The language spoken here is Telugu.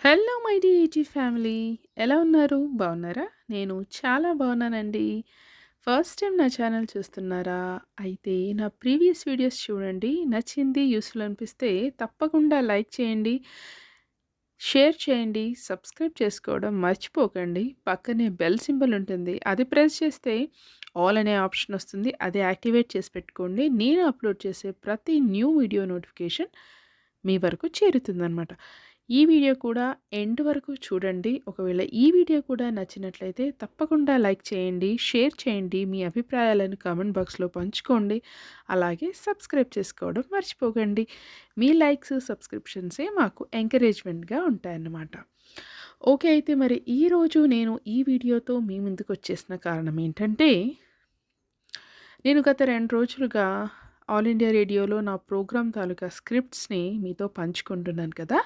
Hello my DG family. ఎలా ఉన్నారు? బాగున్నారా? నేను చాలా బాగున్నానండి. ఫస్ట్ టైం నా ఛానల్ చూస్తున్నారా? అయితే నా ప్రీవియస్ వీడియోస్ చూడండి. నచ్చింది, యూస్‌ఫుల్ అనిపిస్తే తప్పకుండా లైక్ చేయండి, షేర్ చేయండి, సబ్స్క్రైబ్ చేసుకోవడం మర్చిపోకండి. పక్కనే బెల్ సింబల్ ఉంటుంది. అది ప్రెస్ చేస్తే ఆల్ అనే ఆప్షన్ వస్తుంది. అది యాక్టివేట్ చేసి పెట్టుకోండి. నేను అప్లోడ్ చేసే ప్రతి న్యూ వీడియో నోటిఫికేషన్ మీ వరకు చేరుతుందనమాట. ఈ వీడియో కూడా ఎండ్ వరకు చూడండి. ఒకవేళ ఈ వీడియో కూడా నచ్చినట్లయితే తప్పకుండా లైక్ చేయండి, షేర్ చేయండి, మీ అభిప్రాయాలను కామెంట్ బాక్స్‌లో పంచుకోండి. అలాగే సబ్స్క్రైబ్ చేసుకోవడం మర్చిపోకండి. మీ లైక్స్, సబ్స్క్రిప్షన్సే మాకు ఎంకరేజ్‌మెంట్‌గా ఉంటాయన్నమాట. ఓకే. అయితే మరి ఈరోజు నేను ఈ వీడియోతో మీ ముందుకొచ్చేసిన కారణం ఏంటంటే, నేను గత 2 రోజులుగా ఆల్ ఇండియా రేడియోలో నా ప్రోగ్రామ్ తాలూకా స్క్రిప్ట్స్‌ని మీతో పంచుకుంటున్నాను కదా!